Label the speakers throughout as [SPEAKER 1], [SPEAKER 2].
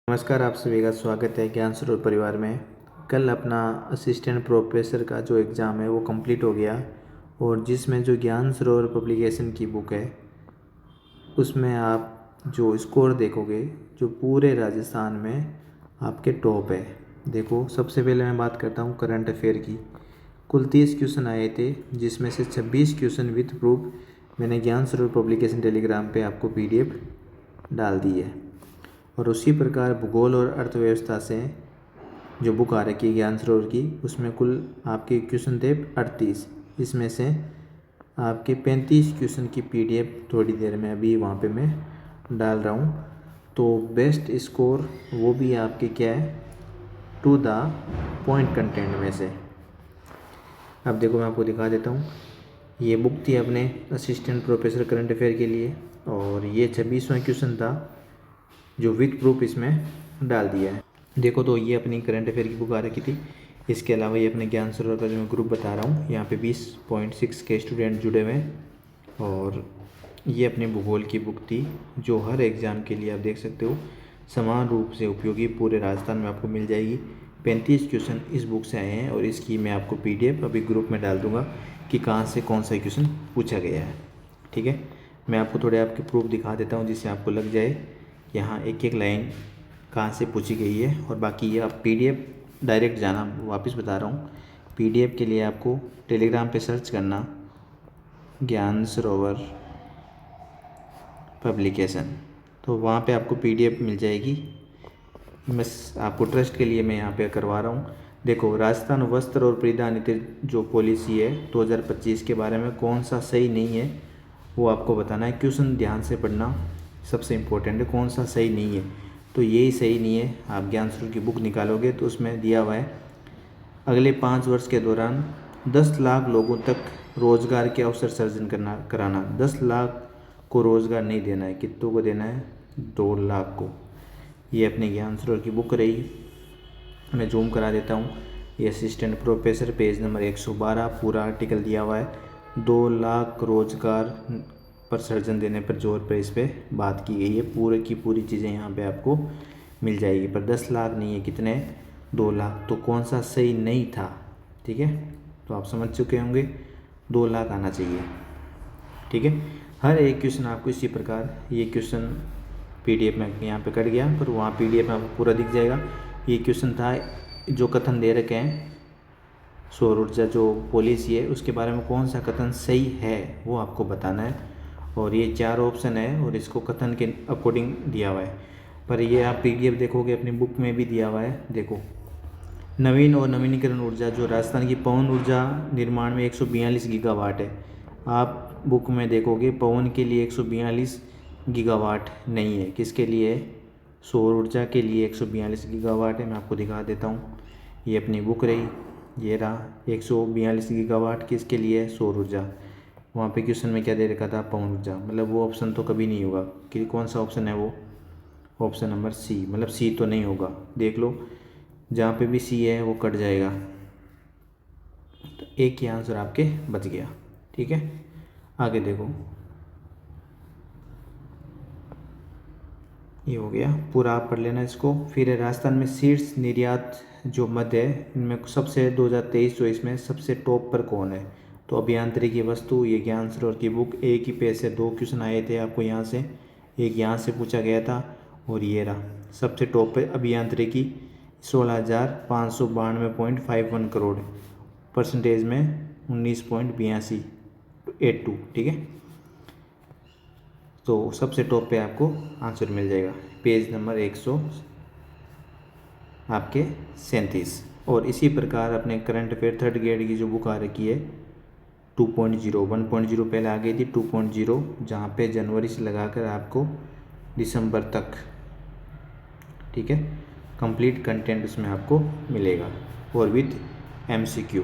[SPEAKER 1] नमस्कार, आप सभी का स्वागत है ज्ञान सरोवर परिवार में। कल अपना असिस्टेंट प्रोफेसर का जो एग्ज़ाम है वो कंप्लीट हो गया और जिसमें जो ज्ञान सरोवर पब्लिकेशन की बुक है उसमें आप जो स्कोर देखोगे जो पूरे राजस्थान में आपके टॉप है। देखो, सबसे पहले मैं बात करता हूँ करंट अफेयर की। कुल 30 क्वेश्चन आए थे जिसमें से 26 क्वेश्चन विद प्रूफ मैंने ज्ञान सरोवर पब्लिकेशन टेलीग्राम पे आपको PDF डाल दी है। और उसी प्रकार भूगोल और अर्थव्यवस्था से जो बुक आ रखी है ज्ञान सरोवर की उसमें कुल आपके क्वेश्चन थे 38। इसमें से आपके 35 क्वेश्चन की PDF थोड़ी देर में अभी वहाँ पे मैं डाल रहा हूँ। तो बेस्ट स्कोर वो भी आपके क्या है, टू द पॉइंट कंटेंट में से। अब देखो, मैं आपको दिखा देता हूँ। ये बुक थी अपने असिस्टेंट प्रोफेसर करंट अफेयर के लिए और ये 26वां क्वेश्चन था जो विद प्रूफ इसमें डाल दिया है। देखो, तो ये अपनी करंट अफेयर की बुक आ रखी थी। इसके अलावा ये अपने ज्ञान सरोवर का जो मैं ग्रुप बता रहा हूँ यहाँ पे 20.6 के स्टूडेंट जुड़े हुए हैं। और ये अपने भूगोल की बुक थी जो हर एग्ज़ाम के लिए आप देख सकते हो समान रूप से उपयोगी पूरे राजस्थान में आपको मिल जाएगी। 35 क्वेश्चन इस बुक से आए हैं और इसकी मैं आपको PDF अभी ग्रुप में डाल दूँगा कि कहाँ से कौन सा क्वेश्चन पूछा गया है। ठीक है, मैं आपको थोड़े आपके प्रूफ दिखा देता हूँ जिससे आपको लग जाए यहाँ एक एक लाइन कहाँ से पूछी गई है। और बाकी ये आप PDF डायरेक्ट जाना, वापस बता रहा हूँ, PDF के लिए आपको टेलीग्राम पे सर्च करना ज्ञान सरोवर पब्लिकेशन, तो वहाँ पे आपको PDF मिल जाएगी। बस आपको ट्रस्ट के लिए मैं यहाँ पे करवा रहा हूँ। देखो, राजस्थान वस्त्र और परिधान नीति जो पॉलिसी है 2025 के बारे में कौन सा सही नहीं है वो आपको बताना है। क्वेश्चन ध्यान से पढ़ना सबसे इम्पोर्टेंट है, कौन सा सही नहीं है। तो यही सही नहीं है। आप ज्ञान सरोवर की बुक निकालोगे तो उसमें दिया हुआ है अगले 5 वर्ष के दौरान 10 लाख लोगों तक रोजगार के अवसर सर्जन कराना। 10 लाख को रोजगार नहीं देना है, कितनों को देना है, 2 लाख को। ये अपने ज्ञान सरोवर की बुक रही। मैं जूम करा देता हूँ। ये असिस्टेंट प्रोफेसर पेज नंबर 112 पूरा आर्टिकल दिया हुआ है। 2 लाख रोजगार पर सर्जन देने पर जोर पर इस पर बात की गई है। पूरे की पूरी चीज़ें यहाँ पे आपको मिल जाएगी। पर 10 लाख नहीं है, कितने, 2 लाख। तो कौन सा सही नहीं था, ठीक है, तो आप समझ चुके होंगे 2 लाख आना चाहिए। ठीक है, हर एक क्वेश्चन आपको इसी प्रकार, ये क्वेश्चन PDF में यहाँ पे कट गया पर वहाँ PDF में आपको पूरा दिख जाएगा। ये क्वेश्चन था जो कथन दे रखे हैं सौर ऊर्जा जो पॉलिसी है उसके बारे में कौन सा कथन सही है वो आपको बताना है। और ये 4 ऑप्शन है और इसको कथन के अकॉर्डिंग दिया हुआ है। पर ये आप PDF देखोगे अपनी बुक में भी दिया हुआ है। देखो, नवीन और नवीनीकरण ऊर्जा जो राजस्थान की पवन ऊर्जा निर्माण में 142 गीगावाट है। आप बुक में देखोगे पवन के लिए 142 गीगावाट नहीं है, किसके लिए है, सौर ऊर्जा के लिए 142 गीगावाट है। मैं आपको दिखा देता हूँ। ये अपनी बुक रही, ये रहा 142 गीगावाट किसके लिए है, सौर ऊर्जा। वहाँ पे क्वेश्चन में क्या दे रखा था, पवन ऊर्जा। मतलब वो ऑप्शन तो कभी नहीं होगा कि कौन सा ऑप्शन है वो, ऑप्शन नंबर C। मतलब C तो नहीं होगा। देख लो, जहाँ पे भी C है वो कट जाएगा। तो एक ही आंसर आपके बच गया। ठीक है, आगे देखो, ये हो गया पूरा, आप पढ़ लेना इसको। फिर राजस्थान में शीर्ष निर्यात जो मध्य है इनमें सबसे 2023-24 में सबसे टॉप पर कौन है। तो अभियांत्रिकी वस्तु, ये ज्ञान सरोवर की बुक, एक ही पेज से 2 क्वेश्चन आए थे आपको यहाँ से, एक यहाँ से पूछा गया था और ये रहा सबसे टॉप पे अभियांत्रिकी 16,592.51 करोड़, परसेंटेज में 19.82। ठीक है, तो सबसे टॉप पे आपको आंसर मिल जाएगा पेज नंबर 100 आपके 37। और इसी प्रकार अपने करंट अफेयर 3rd ग्रेड की जो बुक आ रखी है 2.0, 1.0 पहले आ गई थी, 2.0 जहाँ पे जनवरी से लगाकर आपको दिसंबर तक, ठीक है, कंप्लीट कंटेंट उसमें आपको मिलेगा और विद MCQ।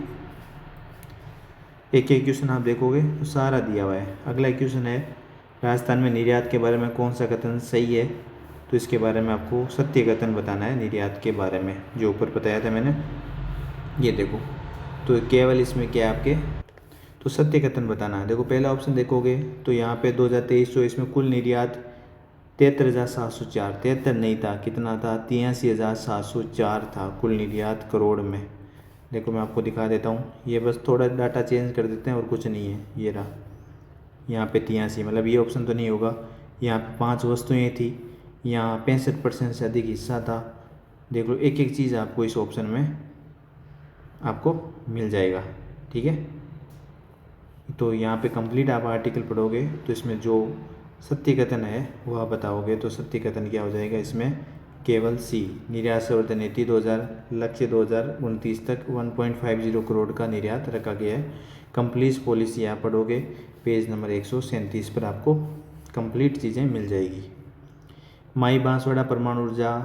[SPEAKER 1] एक एक क्वेश्चन आप देखोगे तो सारा दिया हुआ है। अगला क्वेश्चन है राजस्थान में निर्यात के बारे में कौन सा कथन सही है। तो इसके बारे में आपको सत्य कथन बताना है निर्यात के बारे में, जो ऊपर बताया था मैंने। ये देखो, तो केवल इसमें क्या आपके, तो सत्य कथन बताना है। देखो, पहला ऑप्शन देखोगे तो यहाँ पे 2023-24 में कुल निर्यात 73,704, 73 नहीं था, कितना था, 83,704 था कुल निर्यात करोड़ में। देखो मैं आपको दिखा देता हूँ, ये बस थोड़ा डाटा चेंज कर देते हैं और कुछ नहीं है। ये रहा, यहाँ पे 83, मतलब ये ऑप्शन तो नहीं होगा। यहाँ पे 5 वस्तुएं थी, यहाँ 65% से अधिक हिस्सा था। देख लो, एक एक चीज़ आपको इस ऑप्शन में आपको मिल जाएगा, ठीक है। तो यहाँ पे कंप्लीट आप आर्टिकल पढ़ोगे तो इसमें जो सत्य कथन है वो आप बताओगे। तो सत्य कथन क्या हो जाएगा इसमें, केवल सी, निर्यात संवर्धन नीति 2000 लक्ष्य 2029 तक 1.50 करोड़ का निर्यात रखा गया है। कंप्लीट पॉलिसी आप पढ़ोगे, पेज नंबर 137 पर आपको कंप्लीट चीज़ें मिल जाएगी। माई बांसवाड़ा परमाणु ऊर्जा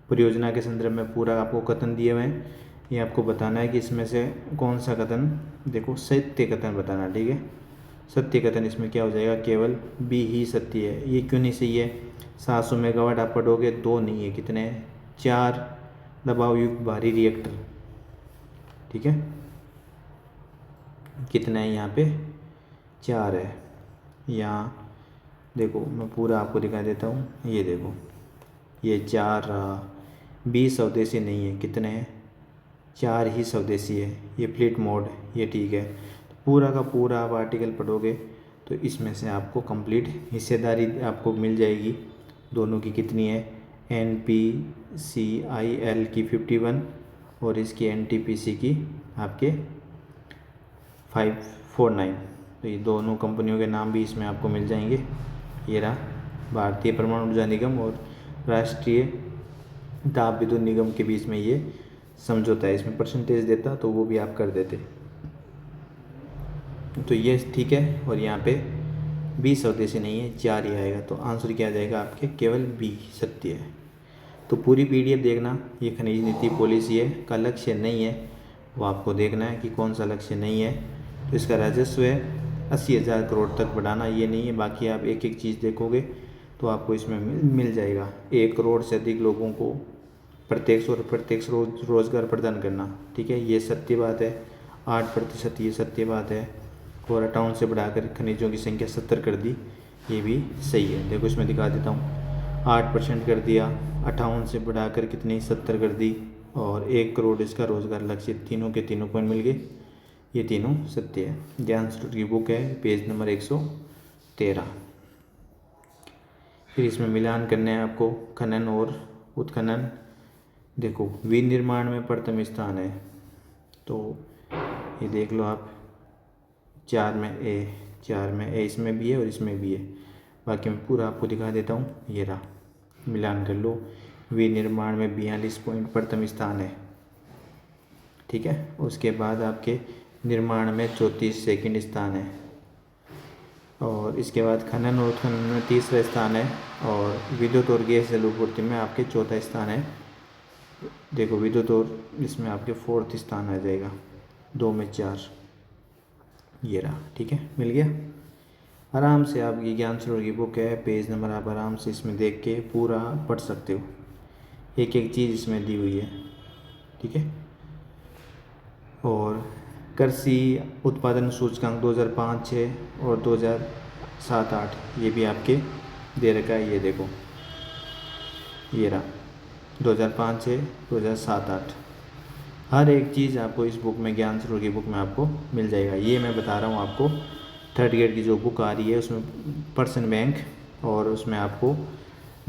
[SPEAKER 1] परियोजना के संदर्भ में पूरा आपको कथन दिए हुए हैं। ये आपको बताना है कि इसमें से कौन सा कथन, देखो सत्य कथन बताना, ठीक है। सत्य कथन इसमें क्या हो जाएगा, केवल बी ही सत्य है। ये क्यों नहीं सही है, 700 मेगावाट आप पढ़ोगे, 2 नहीं है, कितने हैं, 4 दबाव युक्त भारी रिएक्टर, ठीक है। कितना है यहाँ पे, 4 है। यहाँ देखो मैं पूरा आपको दिखा देता हूँ, ये देखो ये 4 रहा, 20 स्वदेशी नहीं है, कितने हैं, 4 ही स्वदेशी है। ये फ्लीट मोड, ये ठीक है। तो पूरा का पूरा आप आर्टिकल पढ़ोगे तो इसमें से आपको कंप्लीट हिस्सेदारी आपको मिल जाएगी। दोनों की कितनी है, NPCIL की 51 और इसकी NTPC की आपके 549। तो ये दोनों कंपनियों के नाम भी इसमें आपको मिल जाएंगे। ये रहा, भारतीय परमाणु ऊर्जा निगम और राष्ट्रीय ताप विद्युत निगम के बीच में ये समझौता है। इसमें परसेंटेज देता तो वो भी आप कर देते, तो ये ठीक है। और यहाँ पे 20 स्वदेशी नहीं है, 4 ही आएगा। तो आंसर क्या आ जाएगा आपके, केवल बी सत्य है। तो पूरी PDF देखना, ये खनिज नीति पॉलिसी है का लक्ष्य नहीं है, वो आपको देखना है कि कौन सा लक्ष्य नहीं है। तो इसका राजस्व है 80,000 करोड़ तक बढ़ाना, ये नहीं है। बाकी आप एक एक चीज़ देखोगे तो आपको इसमें मिल जाएगा। 1 करोड़ से अधिक लोगों को प्रत्यक्ष और प्रत्यक्ष रोजगार प्रदान करना, ठीक है, ये सत्य बात है। 8% ये सत्य बात है। और 58 से बढ़ाकर खनिजों की संख्या 70 कर दी, ये भी सही है। देखो इसमें दिखा देता हूँ, 8% कर दिया, 58 से बढ़ाकर कितनी 70 कर दी, और 1 करोड़ इसका रोजगार लक्ष्य, तीनों के तीनों पॉइंट मिल गए। ये तीनों सत्य है। ज्ञान सूत्र की बुक है, पेज नंबर 113। फिर इसमें मिलान करने हैं आपको, खनन और उत्खनन। देखो विनिर्माण में प्रथम स्थान है, तो ये देख लो आप, 4 में ए इसमें भी है और इसमें भी है। बाकी मैं पूरा आपको दिखा देता हूँ, ये रहा, मिलान कर लो। विनिर्माण में 42 पॉइंट प्रथम स्थान है, ठीक है। उसके बाद आपके निर्माण में 34 सेकंड स्थान है, और इसके बाद खनन और उत्खनन में 3रा स्थान है, और विद्युत और गैस जलापूर्ति में आपके 4था स्थान है। देखो विद्युत और इसमें आपके 4th स्थान आ जाएगा, 2 में 4। ये रहा, ठीक है, मिल गया। आराम से आपकी ज्ञान सरोवर की बुक है, पेज नंबर आप आराम से इसमें देख के पूरा पढ़ सकते हो। एक एक चीज़ इसमें दी हुई है, ठीक है। और कृषि उत्पादन सूचकांक 2005-06 और 2007-08 ये भी आपके दे रखा है। ये देखो, ये रहा 2005-06, 2007-08, हर एक चीज़ आपको इस बुक में, ज्ञान सरोवर की बुक में आपको मिल जाएगा। ये मैं बता रहा हूँ आपको, 3rd ग्रेड की जो बुक आ रही है उसमें पर्सन बैंक, और उसमें आपको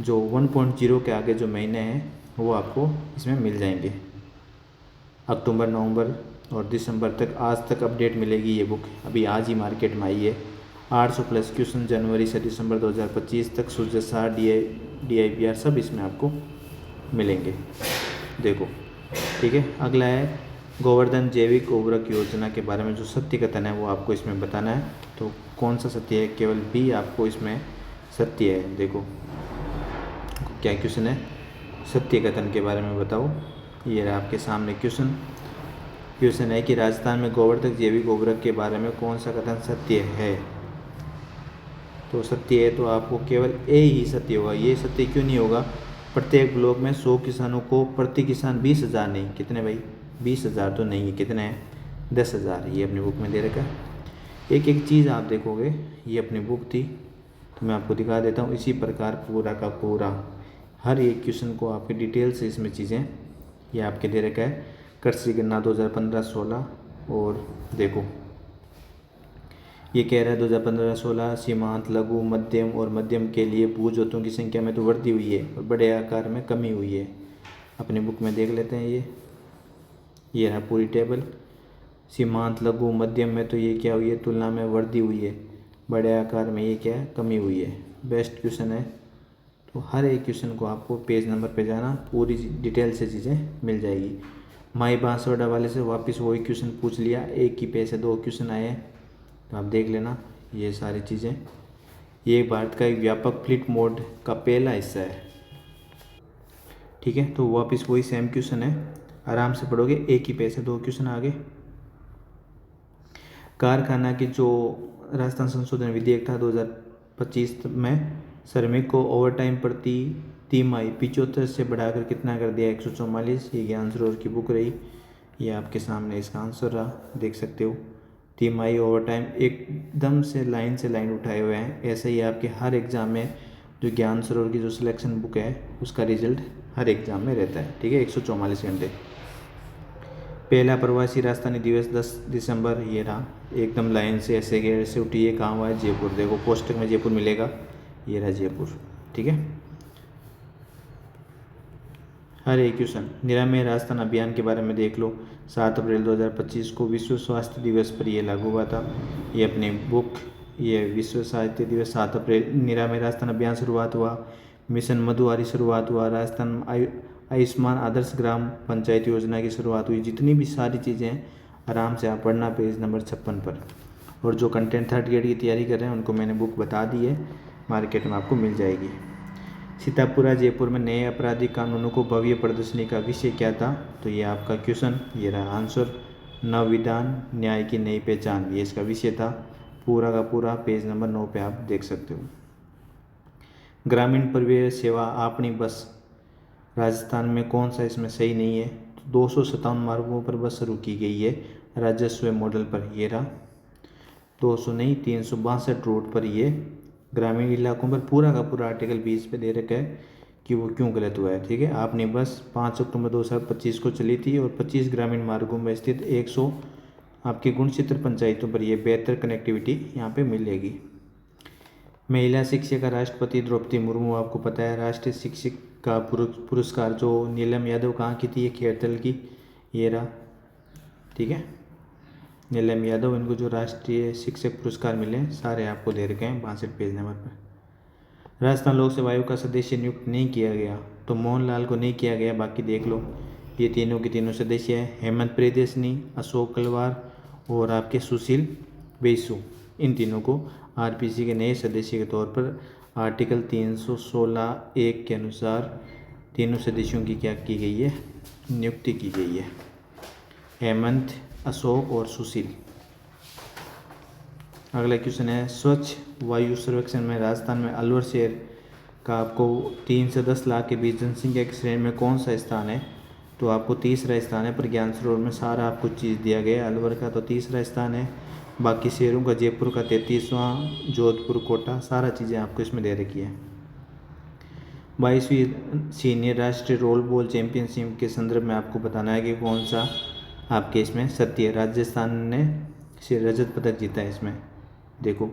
[SPEAKER 1] जो 1.0 के आगे जो महीने हैं वो आपको इसमें मिल जाएंगे। अक्टूबर, नवंबर और दिसंबर तक, आज तक अपडेट मिलेगी ये बुक, अभी आज ही मार्केट में आई है। 800+ क्वेश्चन जनवरी से दिसंबर 2025 तक, सूर्य सार DIPR सब इसमें आपको मिलेंगे। देखो, ठीक है। अगला है गोवर्धन जैविक उर्वरक योजना के बारे में जो सत्य कथन है वो आपको इसमें बताना है। तो कौन सा सत्य है, केवल बी आपको इसमें सत्य है। देखो क्या क्वेश्चन है, सत्य कथन के बारे में बताओ। ये रहा आपके सामने क्वेश्चन है कि राजस्थान में गोवर्धन जैविक उर्वरक के बारे में कौन सा कथन सत्य है। तो सत्य है तो आपको केवल ए ही सत्य होगा। ये सत्य क्यों नहीं होगा, प्रत्येक ब्लॉक में 100 किसानों को प्रति किसान 20,000 नहीं, कितने भाई, 20,000 तो नहीं है, कितने हैं, 10,000। ये अपनी बुक में दे रखा है। एक एक चीज़ आप देखोगे, ये अपनी बुक थी तो मैं आपको दिखा देता हूँ। इसी प्रकार पूरा का पूरा हर एक क्वेश्चन को आपके डिटेल से इसमें चीज़ें ये आपके दे रखा है। कृषि गणना 2015-16 और देखो ये कह रहा है 2015-16 सीमांत लघु मध्यम और मध्यम के लिए भू जोतों की संख्या में तो वृद्धि हुई है और बड़े आकार में कमी हुई है। अपनी बुक में देख लेते हैं। ये है पूरी टेबल। सीमांत लघु मध्यम में तो ये क्या हुई है, तुलना में वृद्धि हुई है। बड़े आकार में ये क्या है, कमी हुई है। बेस्ट क्वेश्चन है। तो हर एक क्वेश्चन को आपको पेज नंबर पे जाना, पूरी डिटेल से चीज़ें मिल जाएगी। माई बांसवाड़ा वाले से वापस वही क्वेश्चन पूछ लिया, एक ही पेज से 2 क्वेश्चन आए हैं, तो आप देख लेना ये सारी चीज़ें। ये भारत का एक व्यापक फ्लीट मोड का पहला हिस्सा है, ठीक है। तो वापस वही सेम क्वेश्चन है, आराम से पढ़ोगे, एक ही पेज से 2 क्वेश्चन आगे। कारखाना की जो राजस्थान संशोधन विधेयक था 2025 में श्रमिक को ओवर टाइम प्रति तिमाही 75 से बढ़ाकर कितना कर दिया, 144। ये ज्ञान सरोवर की बुक रही, ये आपके सामने इसका आंसर रहा, देख सकते हो। तिमाही ओवर टाइम एकदम से लाइन उठाए हुए हैं। ऐसे ही आपके हर एग्ज़ाम में जो ज्ञान सरोवर की जो सिलेक्शन बुक है उसका रिजल्ट हर एग्ज़ाम में रहता है, ठीक है। 144 घंटे। पहला प्रवासी राजधानी दिवस 10 दिसंबर, ये रहा, एकदम लाइन से ऐसे गेट से उठी है। कहाँ हुआ है, जयपुर। देखो पोस्टर में जयपुर मिलेगा, ये रहा जयपुर, ठीक है। हर एक क्वेश्चन निरामय राजस्थान अभियान के बारे में देख लो। 7 अप्रैल 2025 को विश्व स्वास्थ्य दिवस पर यह लागू हुआ था। ये अपनी बुक, ये विश्व स्वास्थ्य दिवस 7 अप्रैल, निरामय राजस्थान अभियान शुरुआत हुआ, मिशन मधुआरी शुरुआत हुआ, राजस्थान आयुष्मान आदर्श ग्राम पंचायत योजना की शुरुआत हुई। जितनी भी सारी चीज़ें हैं आराम से आप पढ़ना पेज नंबर 56 पर। और जो कंटेंट 3rd ग्रेड की तैयारी कर रहे हैं उनको मैंने बुक बता दी है, मार्केट में आपको मिल जाएगी। सीतापुरा जयपुर में नए आपराधिक कानूनों को भव्य प्रदर्शनी का विषय क्या था, तो ये आपका क्वेश्चन, ये रहा आंसर। नव विधान न्याय की नई पहचान, ये इसका विषय था। पूरा का पूरा पेज नंबर 9 पे आप देख सकते हो। ग्रामीण परिवहन सेवा आपनी बस राजस्थान में कौन सा इसमें सही नहीं है, तो 257 मार्गों पर बस शुरू की गई है राजस्व मॉडल पर। ये रहा 200 नहीं 362 रोड पर ये ग्रामीण इलाकों पर। पूरा का पूरा आर्टिकल 20 पे दे रखा है कि वो क्यों गलत हुआ है, ठीक है। आपने बस 5 अक्टूबर 2025 को चली थी और 25 ग्रामीण मार्गों में स्थित 100 आपकी गुणक्षेत्र पंचायतों पर ये बेहतर कनेक्टिविटी यहाँ पे मिलेगी। महिला शिक्षक राष्ट्रपति द्रौपदी मुर्मू, आपको पता है राष्ट्रीय शिक्षक का पुरस्कार जो नीलम यादव कहाँ की थी, ये खेरतल की, ये रहा, ठीक है। नीलम यादव, इनको जो राष्ट्रीय शिक्षक पुरस्कार मिले सारे आपको दे रखे हैं 62 पेज नंबर पर। राजस्थान लोक सेवा आयोग का सदस्य नियुक्त नहीं किया गया, तो मोहनलाल को नहीं किया गया, बाकी देख लो। ये तीनों के तीनों सदस्य हैं, हेमंत प्रियदर्शनी, अशोक कलवार और आपके सुशील बेसु। इन तीनों को आरपीसी के नए सदस्य के तौर पर आर्टिकल 316(1) के अनुसार तीनों सदस्यों की क्या की गई है, नियुक्ति की गई है, हेमंत, अशोक और सुशील। अगला क्वेश्चन है, स्वच्छ वायु सर्वेक्षण में राजस्थान में अलवर शहर का आपको 3 से 10 लाख के बीच जनसंख्या की श्रेणी में कौन सा स्थान है, तो आपको तीसरा स्थान है। पर ज्ञान सरोवर में सारा आपको चीज़ दिया गया है। अलवर का तो तीसरा स्थान है, बाकी शहरों का जयपुर का 33वां, जोधपुर, कोटा, सारा चीज़ें आपको इसमें दे रखी है। 22वीं सीनियर राष्ट्रीय रोल बॉल चैंपियनशिप के संदर्भ में आपको बताना है कि कौन सा आपके इसमें सत्य है। राजस्थान ने रजत पदक जीता है इसमें, देखो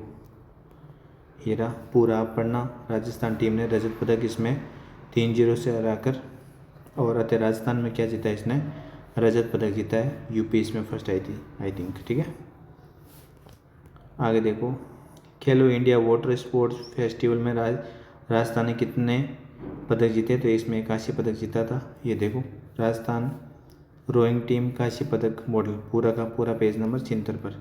[SPEAKER 1] हीरा, पूरा पढ़ना। राजस्थान टीम ने रजत पदक इसमें 3-0 से हराकर, और अतः राजस्थान में क्या जीता है, इसने रजत पदक जीता है। यूपी इसमें फर्स्ट आई थी, आई थिंक, ठीक है। आगे देखो, खेलो इंडिया वाटर स्पोर्ट्स फेस्टिवल में राजस्थान ने कितने पदक जीते, तो इसमें 81 पदक जीता था। ये देखो राजस्थान रोइंग टीम 81 पदक मॉडल, पूरा का पूरा पेज नंबर 76 पर।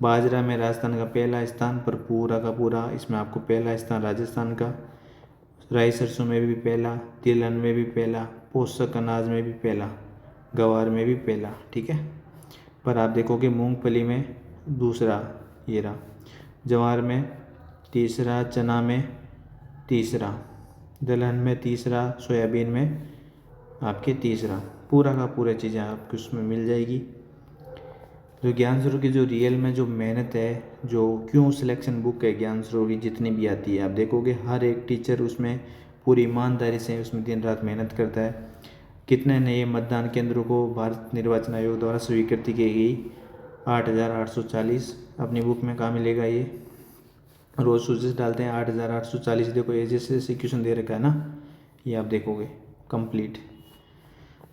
[SPEAKER 1] बाजरा में राजस्थान का पहला स्थान, पर पूरा का पूरा इसमें आपको पहला स्थान राजस्थान का। राई सरसों में भी पहला, तिलहन में भी पहला, पोषक अनाज में भी पहला, गवार में भी पहला, ठीक है। पर आप देखोगे मूंगफली में दूसरा, ये रहा, ज्वार में तीसरा, चना में तीसरा, दलहन में तीसरा, सोयाबीन में आपके तीसरा। पूरा का पूरा चीज़ें आपको उसमें मिल जाएगी। जो ज्ञान सरोवर की जो रियल में जो मेहनत है, जो क्यों सिलेक्शन बुक है ज्ञान सरोवर की जितनी भी आती है, आप देखोगे हर एक टीचर उसमें पूरी ईमानदारी से उसमें दिन रात मेहनत करता है। कितने नए मतदान केंद्रों को भारत निर्वाचन आयोग द्वारा स्वीकृति की गई, 8,840। अपनी बुक में कहाँ मिलेगा ये, रोज़ सूजेस डालते हैं 8,840। देखो ऐसे क्वेश्चन दे रखा है ना, ये आप देखोगे कंप्लीट।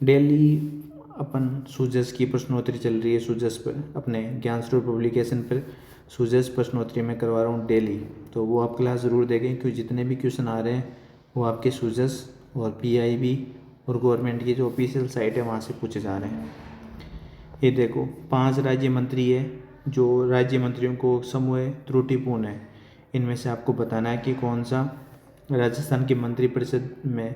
[SPEAKER 1] डेली अपन सूजस की प्रश्नोत्तरी चल रही है, सूजस पर अपने ज्ञान सरोवर पब्लिकेशन पर सूजस प्रश्नोत्तरी मैं करवा रहा हूँ डेली। तो वो आप क्लास ज़रूर देखें, क्योंकि जितने भी क्वेश्चन आ रहे हैं वो आपके सूजस और PIB और गवर्नमेंट की जो ऑफिशियल साइट है वहाँ से पूछे जा रहे हैं। ये देखो 5 राज्य मंत्री है, जो राज्य मंत्रियों को समूह त्रुटिपूर्ण है। इनमें से आपको बताना है कि कौन सा राजस्थान की मंत्रिपरिषद में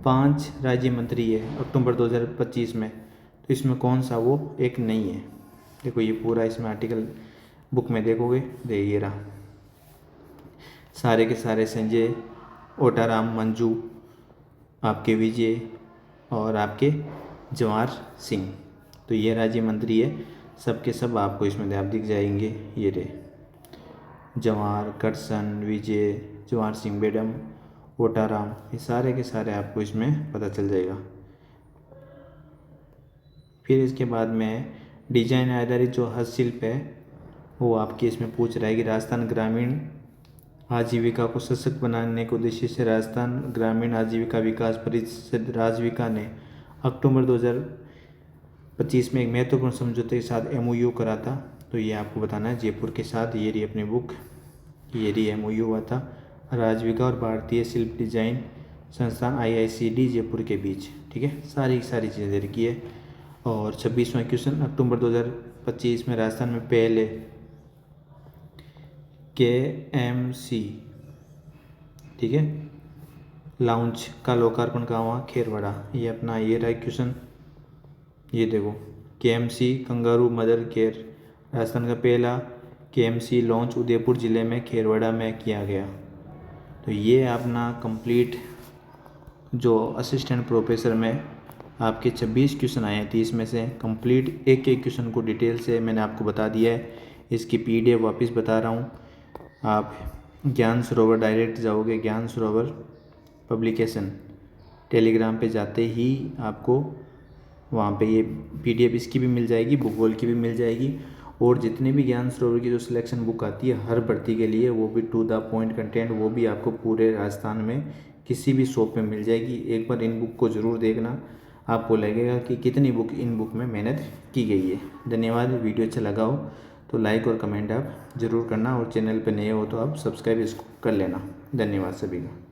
[SPEAKER 1] 5 राज्य मंत्री है अक्टूबर 2025 में, तो इसमें कौन सा वो एक नहीं है। देखो ये पूरा इसमें आर्टिकल बुक में देखोगे, ये रहा, सारे के सारे संजय, ओटाराम, मंजू, आपके विजय और आपके जवाहर सिंह, तो ये राज्य मंत्री है। सब के सब आपको इसमें आप दिख जाएंगे, ये रे जवाहर, करसन, विजय, जवाहर सिंह मैडम, ओटाराम, ये सारे के सारे आपको इसमें पता चल जाएगा। फिर इसके बाद में डिजाइन आधारित जो हस्तशिल्प है वो आपके इसमें पूछ रहा है कि राजस्थान ग्रामीण आजीविका को सशक्त बनाने के उद्देश्य से राजस्थान ग्रामीण आजीविका विकास परिषद राजविका ने अक्टूबर 2025 में एक महत्वपूर्ण समझौते के साथ MOU करा था। तो ये आपको बताना है जयपुर के साथ, ये रही अपनी बुक, ये रही MOU हुआ था राजविका और भारतीय शिल्प डिजाइन संस्थान IICD जयपुर के बीच। ठीक है, सारी चीज़ें दे रखी है। और 26वां क्वेश्चन, अक्टूबर 2025 में राजस्थान में पहले KMC, ठीक है, लाउंज का लोकार्पण कहाँ हुआ, खेरवाड़ा। ये अपना ये रहा क्वेश्चन, ये देखो KMC kangaroo mother care, Rajasthan का पहला KMC लॉन्च उदयपुर ज़िले में खेरवाड़ा में किया गया। तो ये अपना कंप्लीट जो असिस्टेंट प्रोफेसर में आपके 26 क्वेश्चन आए हैं, 30 में से कंप्लीट एक क्वेश्चन को डिटेल से मैंने आपको बता दिया है। इसकी PDF वापस बता रहा हूँ, आप ज्ञान सरोवर डायरेक्ट जाओगे, ज्ञान सरोवर पब्लिकेशन टेलीग्राम पे जाते ही आपको वहाँ पे ये PDF इसकी भी मिल जाएगी, भूगोल की भी मिल जाएगी, और जितने भी ज्ञान सरोवर की जो सिलेक्शन बुक आती है हर भर्ती के लिए, वो भी टू द पॉइंट कंटेंट, वो भी आपको पूरे राजस्थान में किसी भी शॉप में मिल जाएगी। एक बार इन बुक को ज़रूर देखना, आपको लगेगा कि कितनी बुक इन बुक में मेहनत की गई है। धन्यवाद। वीडियो अच्छा लगा हो तो लाइक और कमेंट आप ज़रूर करना, और चैनल पर नए हो तो आप सब्सक्राइब इसको कर लेना। धन्यवाद सभी का।